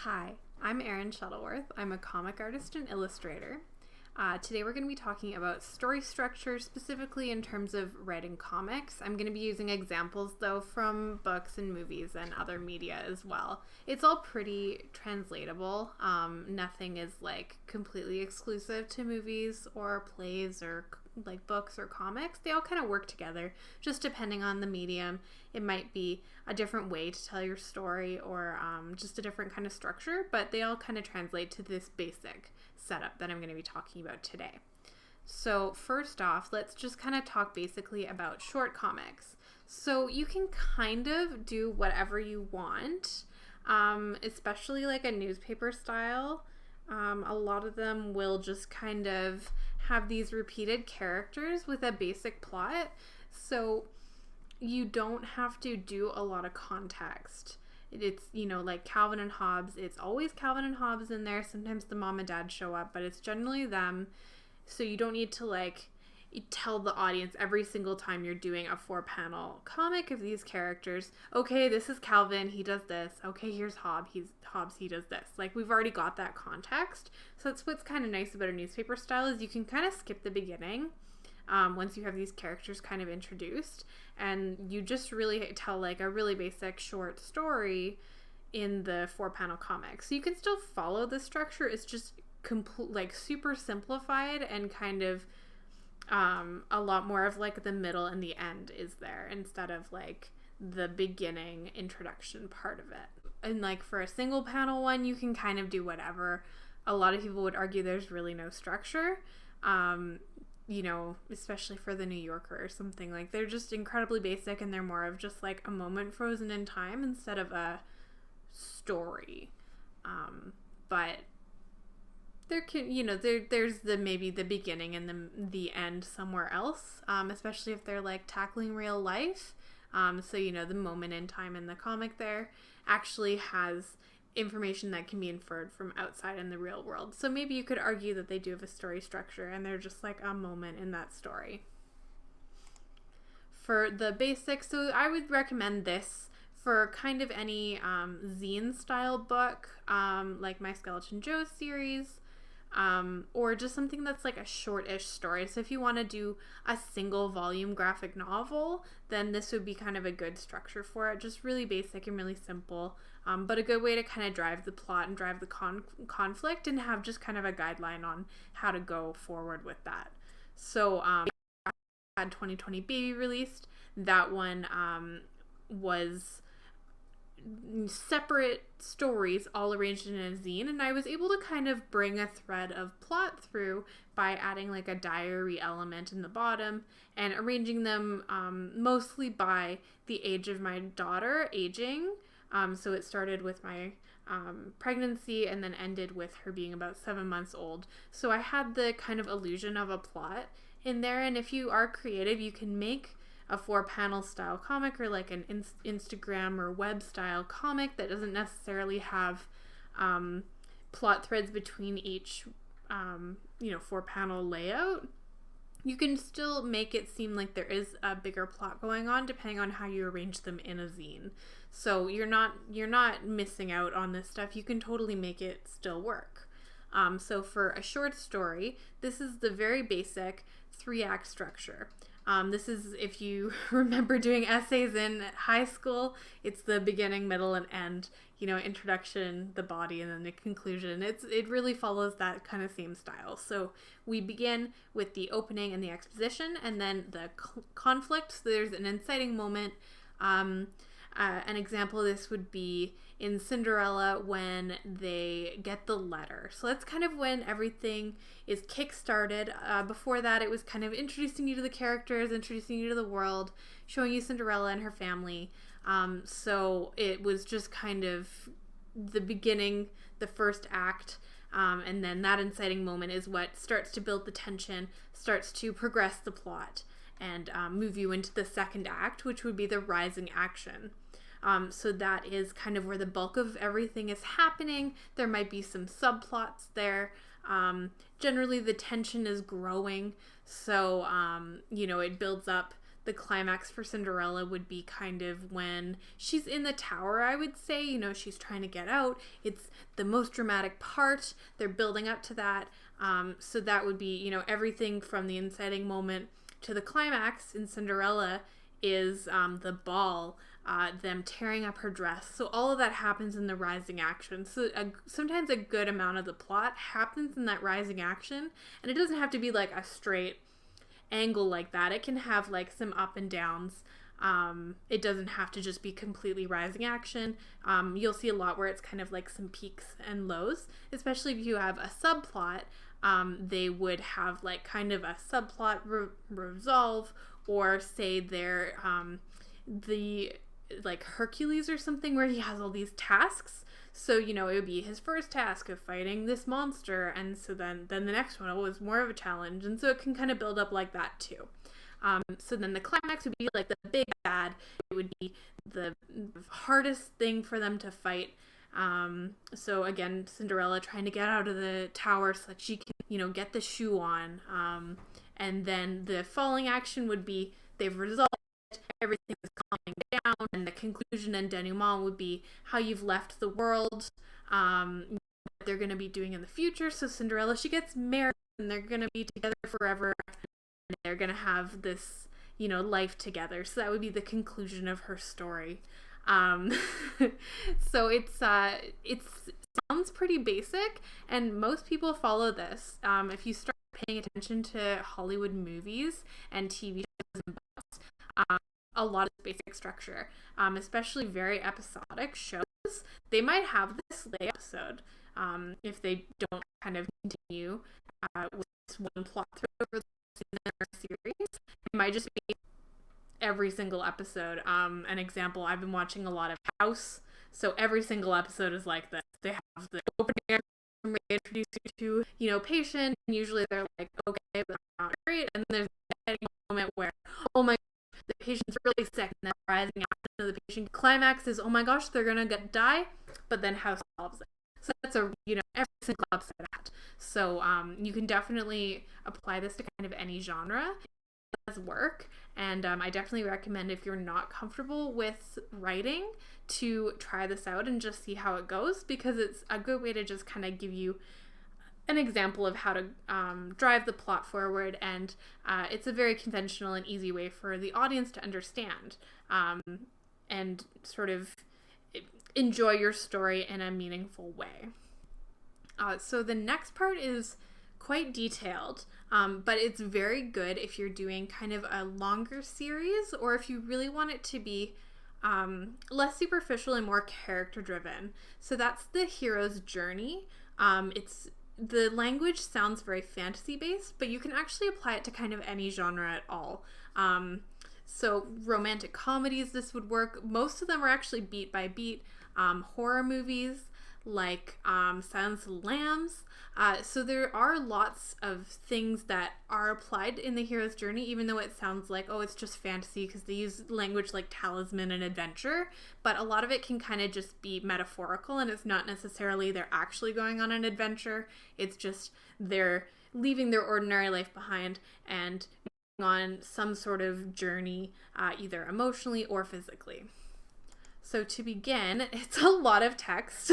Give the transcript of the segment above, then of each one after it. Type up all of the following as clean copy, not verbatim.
Hi, I'm Erin Shuttleworth. I'm a comic artist and illustrator. Today we're going to be talking about story structure, specifically in terms of writing comics. I'm going to be using examples, though, from books and movies and other media as well. It's all pretty translatable. Nothing is, completely exclusive to movies or plays or, books or comics. They all kind of work together, just depending on the medium. It might be a different way to tell your story or just a different kind of structure, but they all kind of translate to this basic setup that I'm going to be talking about today. So first off, let's just kind of talk basically about short comics. So you can kind of do whatever you want, especially like a newspaper style. A lot of them will just kind of have these repeated characters with a basic plot. So you don't have to do a lot of context. It's, like Calvin and Hobbes. It's always Calvin and Hobbes in there. Sometimes the mom and dad show up, but it's generally them. So you don't need to, tell the audience every single time you're doing a 4-panel comic of these characters, okay, this is Calvin, he does this. Okay, here's Hobbes, he does this. We've already got that context. So that's what's kind of nice about a newspaper style is you can kind of skip the beginning once you have these characters kind of introduced, and you just really tell a really basic short story in the 4-panel comic. So you can still follow the structure. It's just super simplified and kind of a lot more of the middle and the end is there instead of the beginning introduction part of it. And for a single panel one, you can kind of do whatever. A lot of people would argue there's really no structure. Especially for the New Yorker or something, they're just incredibly basic and they're more of just a moment frozen in time instead of a story. But there can, there's maybe the beginning and the end somewhere else, especially if they're tackling real life. So, the moment in time in the comic there actually has information that can be inferred from outside in the real world. So maybe you could argue that they do have a story structure and they're just a moment in that story. For the basics, so I would recommend this for kind of any zine style book, like my Skeleton Joe series, or just something that's a shortish story. So if you want to do a single volume graphic novel, then this would be kind of a good structure for it. Just really basic and really simple, but a good way to kind of drive the plot and drive the conflict and have just kind of a guideline on how to go forward with that. So had 2020 Baby released. That one was separate stories all arranged in a zine, and I was able to kind of bring a thread of plot through by adding a diary element in the bottom and arranging them mostly by the age of my daughter aging. So it started with my pregnancy and then ended with her being about 7 months old. So I had the kind of illusion of a plot in there, and if you are creative, you can make a 4-panel style comic or an Instagram or web style comic that doesn't necessarily have plot threads between each 4-panel layout. You can still make it seem like there is a bigger plot going on depending on how you arrange them in a zine. So you're not missing out on this stuff. You can totally make it still work. So for a short story, this is the very basic 3-act structure. This is, if you remember doing essays in high school, it's the beginning, middle, and end, introduction, the body, and then the conclusion. It really follows that kind of same style. So we begin with the opening and the exposition, and then the conflict. So there's an inciting moment. An example of this would be in Cinderella when they get the letter. So that's kind of when everything is kick-started. Before that, it was kind of introducing you to the characters, introducing you to the world, showing you Cinderella and her family. So it was just kind of the beginning, the first act, and then that inciting moment is what starts to build the tension, starts to progress the plot, and move you into the second act, which would be the rising action. So that is kind of where the bulk of everything is happening. There might be some subplots there. Generally, the tension is growing. So, it builds up the climax for Cinderella would be kind of when she's in the tower, I would say. You know, she's trying to get out. It's the most dramatic part. They're building up to that. So that would be, you know, everything from the inciting moment to the climax in Cinderella is the ball, them tearing up her dress. So all of that happens in the rising action. So sometimes a good amount of the plot happens in that rising action, and it doesn't have to be like a straight angle like that. It can have like some up and downs. It doesn't have to just be completely rising action. You'll see a lot where it's kind of like some peaks and lows, especially if you have a subplot. They would have like kind of a subplot resolve, or say they're the like Hercules or something, where he has all these tasks. So, you know, it would be his first task of fighting this monster, and so then the next one was more of a challenge, and so it can kind of build up like that too. So then the climax would be like the big bad. It would be the hardest thing for them to fight. So again, Cinderella trying to get out of the tower so that she can, you know, get the shoe on. And then the falling action would be they've resolved it, everything is calming down, and the conclusion and denouement would be how you've left the world, what they're going to be doing in the future. So Cinderella, she gets married, and they're going to be together forever, and they're going to have this, you know, life together. So that would be the conclusion of her story. So it sounds pretty basic, and most people follow this. If you start paying attention to Hollywood movies and TV shows and books, a lot of basic structure, especially very episodic shows, they might have this lay episode. If they don't kind of continue with this one plot through over the season or series, it might just be every single episode. An example, I've been watching a lot of House, so every single episode is like this. They have the opening, they introduce you to, you know, patient, and usually they're like, okay, but that's not great, and then there's a moment where, oh my gosh, the patient's really sick, and then rising after the patient climax is, oh my gosh, they're gonna die, but then House solves it. So that's a, you know, every single episode of that. So you can definitely apply this to kind of any genre. It does work, and I definitely recommend, if you're not comfortable with writing, to try this out and just see how it goes, because it's a good way to just kind of give you an example of how to drive the plot forward, and it's a very conventional and easy way for the audience to understand and sort of enjoy your story in a meaningful way. So the next part is quite detailed, but it's very good if you're doing kind of a longer series, or if you really want it to be less superficial and more character driven. So that's the hero's journey. The language sounds very fantasy based, but you can actually apply it to kind of any genre at all. So romantic comedies, this would work. Most of them are actually beat by beat. Horror movies like Silence of the Lambs. So there are lots of things that are applied in the hero's journey, even though it sounds like, oh, it's just fantasy, because they use language like talisman and adventure, but a lot of it can kind of just be metaphorical, and it's not necessarily they're actually going on an adventure. It's just they're leaving their ordinary life behind and on some sort of journey, either emotionally or physically. So to begin, it's a lot of text,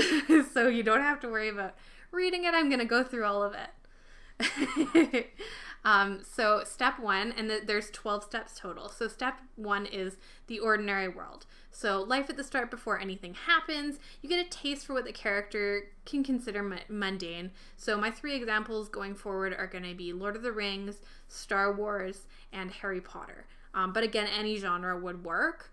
so you don't have to worry about reading it. I'm going to go through all of it. So step one, and there's 12 steps total. So step one is the ordinary world. So life at the start before anything happens. You get a taste for what the character can consider mundane. So my 3 examples going forward are going to be Lord of the Rings, Star Wars, and Harry Potter. But again, any genre would work.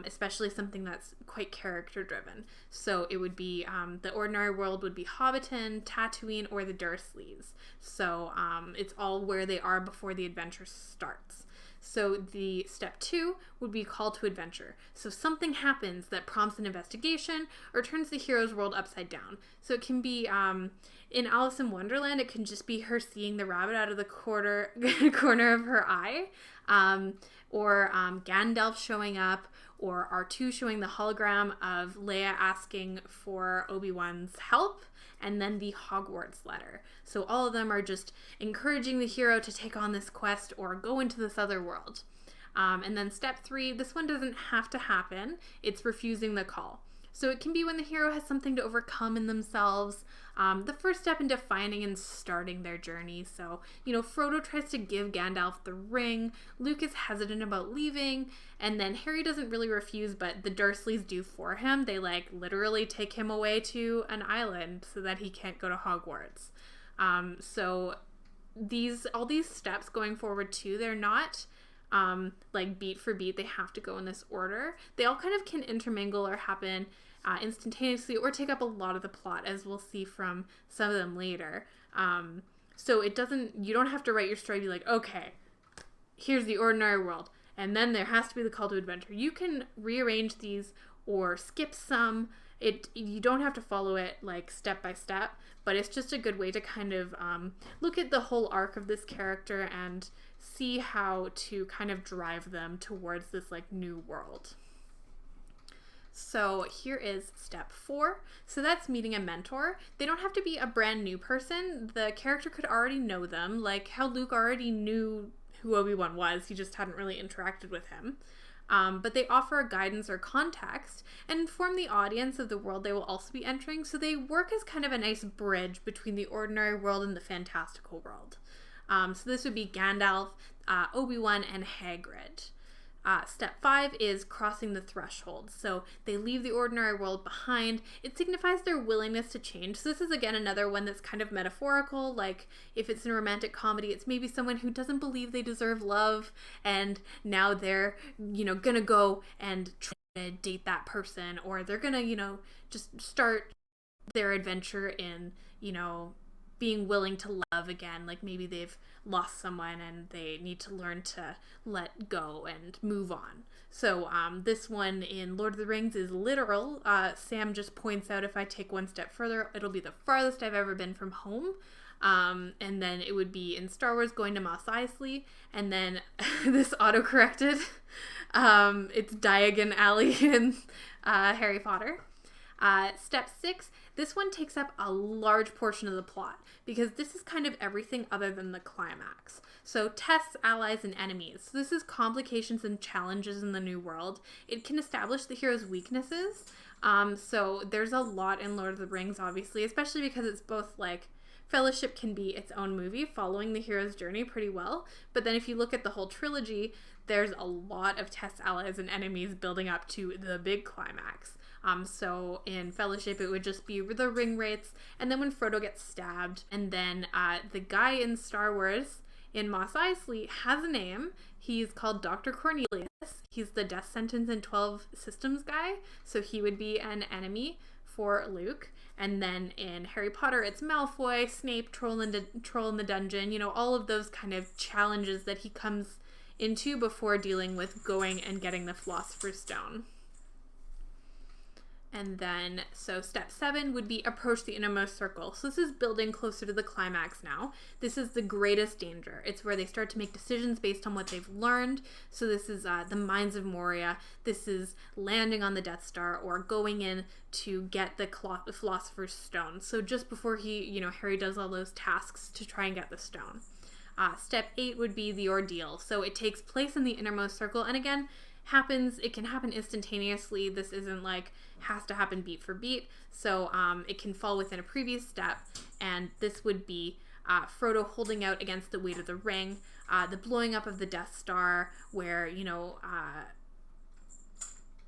Especially something that's quite character driven. So it would be the ordinary world would be Hobbiton, Tatooine, or the Dursleys. So it's all where they are before the adventure starts. So the step 2 would be call to adventure. So something happens that prompts an investigation or turns the hero's world upside down. So it can be in Alice in Wonderland, it can just be her seeing the rabbit out of the corner of her eye, or Gandalf showing up, or R2 showing the hologram of Leia asking for Obi-Wan's help, and then the Hogwarts letter. So all of them are just encouraging the hero to take on this quest or go into this other world. And then step 3, this one doesn't have to happen. It's refusing the call. So it can be when the hero has something to overcome in themselves, the first step in defining and starting their journey. So, Frodo tries to give Gandalf the ring, Luke is hesitant about leaving, and then Harry doesn't really refuse, but the Dursleys do for him. They, literally take him away to an island so that he can't go to Hogwarts. So all these steps going forward too, they're not beat for beat. They have to go in this order. They all kind of can intermingle or happen instantaneously or take up a lot of the plot, as we'll see from some of them later. So you don't have to write your story and be like, okay, here's the ordinary world, and then there has to be the call to adventure. You can rearrange these or skip some. You don't have to follow it step by step, but it's just a good way to kind of look at the whole arc of this character and see how to kind of drive them towards this new world. So here is step 4. So that's meeting a mentor. They don't have to be a brand new person. The character could already know them, like how Luke already knew who Obi-Wan was. He just hadn't really interacted with him. But they offer a guidance or context and inform the audience of the world they will also be entering. So they work as kind of a nice bridge between the ordinary world and the fantastical world. So this would be Gandalf, Obi-Wan, and Hagrid. Step 5 is crossing the threshold. So they leave the ordinary world behind. It signifies their willingness to change. So this is again another one that's kind of metaphorical. Like if it's in a romantic comedy, it's maybe someone who doesn't believe they deserve love, and now they're, gonna go and try to date that person, or they're gonna, just start their adventure in, being willing to love again. Like maybe they've lost someone and they need to learn to let go and move on. So this one in Lord of the Rings is literal. Sam just points out, if I take one step further, it'll be the farthest I've ever been from home. And then it would be in Star Wars going to Mos Eisley, and then this auto-corrected, it's Diagon Alley in Harry Potter. Step 6, this one takes up a large portion of the plot because this is kind of everything other than the climax. So tests, allies, and enemies. So this is complications and challenges in the new world. It can establish the hero's weaknesses. So there's a lot in Lord of the Rings, obviously, especially because it's both Fellowship can be its own movie following the hero's journey pretty well. But then if you look at the whole trilogy, there's a lot of tests, allies, and enemies building up to the big climax. So in Fellowship, it would just be the ring wraiths, and then when Frodo gets stabbed, and then the guy in Star Wars in Mos Eisley has a name. He's called Dr. Cornelius. He's the death sentence in 12 systems guy, so he would be an enemy for Luke. And then in Harry Potter, it's Malfoy, Snape, Troll in the Dungeon, all of those kind of challenges that he comes into before dealing with going and getting the Philosopher's Stone. And then, so step 7 would be approach the innermost circle. So this is building closer to the climax now. This is the greatest danger. It's where they start to make decisions based on what they've learned. So this is the Mines of Moria. This is landing on the Death Star or going in to get the Philosopher's Stone. So just before Harry does all those tasks to try and get the stone. Step 8 would be the ordeal. So it takes place in the innermost circle. And again, it can happen instantaneously. This isn't has to happen beat for beat. So it can fall within a previous step. And this would be Frodo holding out against the weight of the ring, the blowing up of the Death Star, where,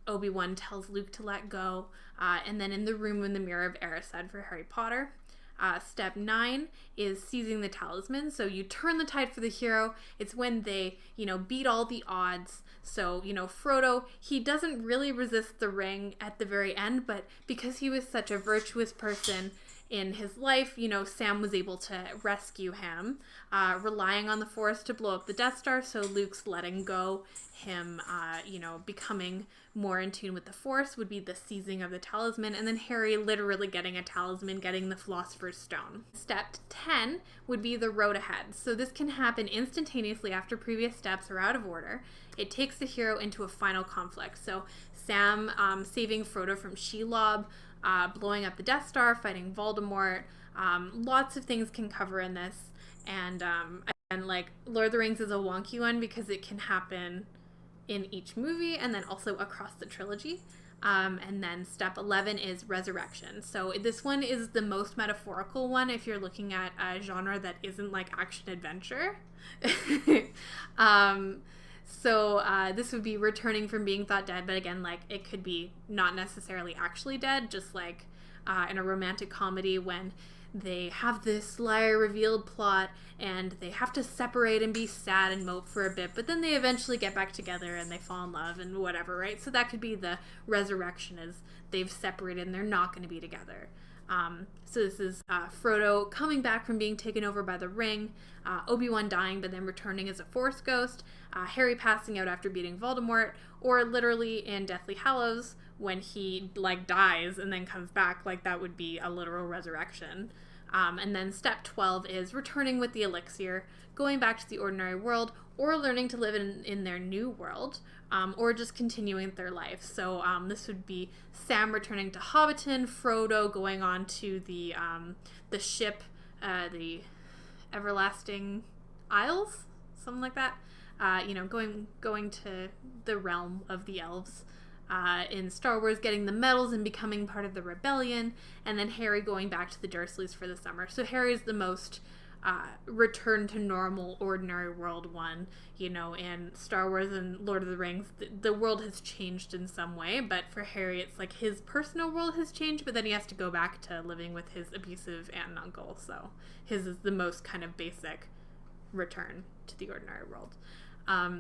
Obi-Wan tells Luke to let go, and then in the room in the Mirror of Erised for Harry Potter. Step 9 is seizing the talisman. So you turn the tide for the hero. It's when they, beat all the odds. So, Frodo, he doesn't really resist the ring at the very end, but because he was such a virtuous person in his life, Sam was able to rescue him, relying on the Force to blow up the Death Star. So Luke's letting go, him, becoming more in tune with the Force would be the seizing of the talisman, and then Harry literally getting a talisman, getting the Philosopher's Stone. Step 10 would be the road ahead. So this can happen instantaneously after previous steps are out of order. It takes the hero into a final conflict. So Sam saving Frodo from Shelob, blowing up the Death Star, fighting Voldemort. Lots of things can cover in this. And Lord of the Rings is a wonky one because it can happen in each movie and then also across the trilogy. And then step 11 is resurrection. So this one is the most metaphorical one if you're looking at a genre that isn't like action adventure. This would be returning from being thought dead, but again, like it could be not necessarily actually dead, just like in a romantic comedy when they have this liar revealed plot and they have to separate and be sad and mope for a bit, but then they eventually get back together and they fall in love and whatever, right? So that could be the resurrection, is they've separated and they're not going to be together. So this is Frodo coming back from being taken over by the ring, Obi-Wan dying but then returning as a Force ghost, Harry passing out after beating Voldemort, or literally in Deathly Hallows when he like dies and then comes back, like that would be a literal resurrection. And then step 12 is returning with the elixir, going back to the ordinary world, or learning to live in their new world, or just continuing their life. So this would be Sam returning to Hobbiton, Frodo going on to the ship, the Everlasting Isles, something like that. Going to the realm of the elves. In Star Wars, getting the medals and becoming part of the rebellion, and then Harry going back to the Dursleys for the summer. So Harry's the most return to normal, ordinary world one. In Star Wars and Lord of the Rings, the world has changed in some way, but for Harry, it's like his personal world has changed, but then he has to go back to living with his abusive aunt and uncle. So his is the most kind of basic return to the ordinary world.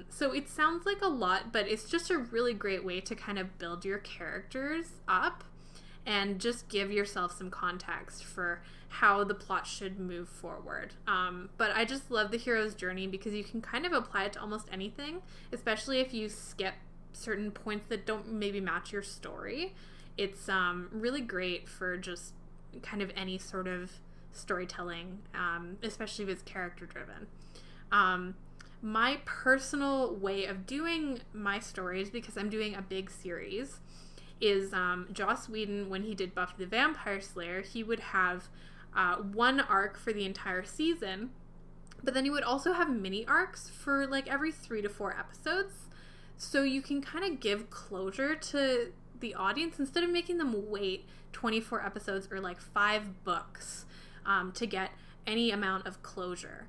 So it sounds like a lot, but it's just a really great way to kind of build your characters up and just give yourself some context for how the plot should move forward. But I just love the hero's journey because you can kind of apply it to almost anything, especially if you skip certain points that don't maybe match your story. It's really great for just kind of any sort of storytelling, especially if it's character driven. My personal way of doing my stories, because I'm doing a big series, is Joss Whedon, when he did Buffy the Vampire Slayer, he would have one arc for the entire season, but then he would also have mini arcs for like every 3 to 4 episodes. So you can kind of give closure to the audience instead of making them wait 24 episodes or like 5 books to get any amount of closure.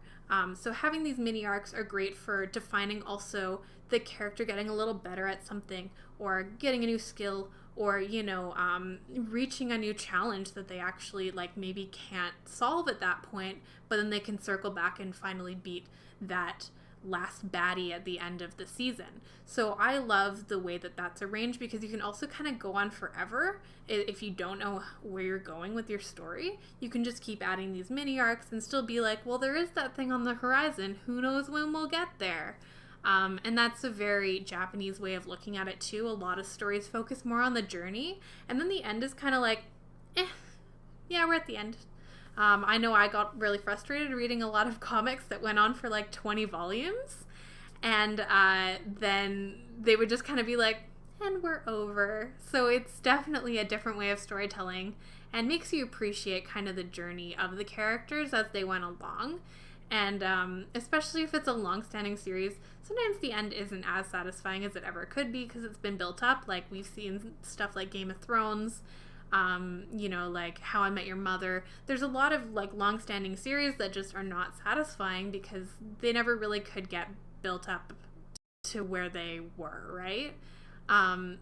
So having these mini arcs are great for defining also the character getting a little better at something, or getting a new skill, or reaching a new challenge that they actually like maybe can't solve at that point, but then they can circle back and finally beat that last baddie at the end of the season. So I love the way that that's arranged, because you can also kind of go on forever. If you don't know where you're going with your story, you can just keep adding these mini arcs and still be like, well, there is that thing on the horizon, who knows when we'll get there. And that's a very Japanese way of looking at it too. A lot of stories focus more on the journey, and then the end is kind of like, yeah, we're at the end. I know I got really frustrated reading a lot of comics that went on for like 20 volumes, and then they would just kind of be like, and we're over. So it's definitely a different way of storytelling, and makes you appreciate kind of the journey of the characters as they went along. And especially if it's a long-standing series, sometimes the end isn't as satisfying as it ever could be because it's been built up. Like we've seen stuff like Game of Thrones, like How I Met Your Mother. There's a lot of like long-standing series that just are not satisfying because they never really could get built up to where they were, right?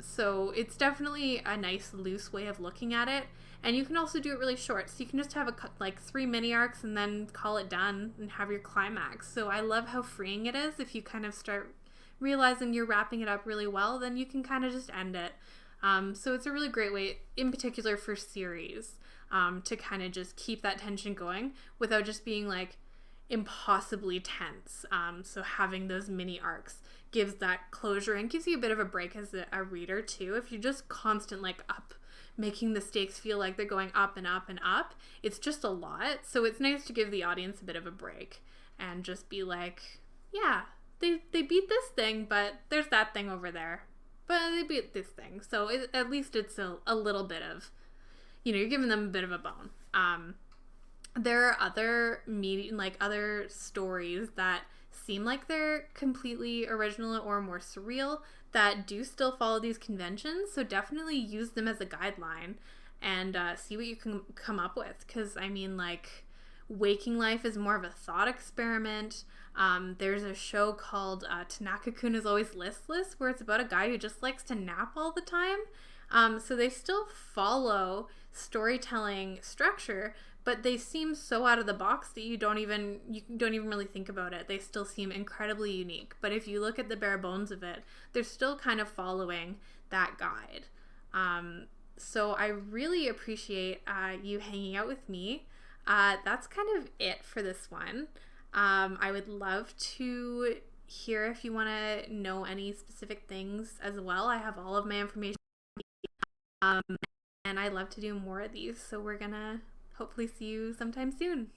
So it's definitely a nice loose way of looking at it. And you can also do it really short. So you can just have like 3 mini arcs and then call it done and have your climax. So I love how freeing it is. If you kind of start realizing you're wrapping it up really well, then you can kind of just end it. So it's a really great way, in particular for series, to kind of just keep that tension going without just being like impossibly tense. So having those mini arcs gives that closure and gives you a bit of a break as a reader too. If you're just constant like up, making the stakes feel like they're going up and up and up, it's just a lot. So it's nice to give the audience a bit of a break and just be like, yeah, they beat this thing, but there's that thing over there. But they beat this thing. So at least it's a little bit of, you're giving them a bit of a bone. There are other other stories that seem like they're completely original or more surreal that do still follow these conventions. So definitely use them as a guideline and see what you can come up with. Because, I mean, like, Waking Life is more of a thought experiment. There's a show called Tanaka-kun is Always Listless, where it's about a guy who just likes to nap all the time. So they still follow storytelling structure, but they seem so out of the box that you don't even really think about it. They still seem incredibly unique. But if you look at the bare bones of it, they're still kind of following that guide. So I really appreciate you hanging out with me. That's kind of it for this one. I would love to hear if you want to know any specific things as well. I have all of my information. And I love to do more of these. So we're going to hopefully see you sometime soon.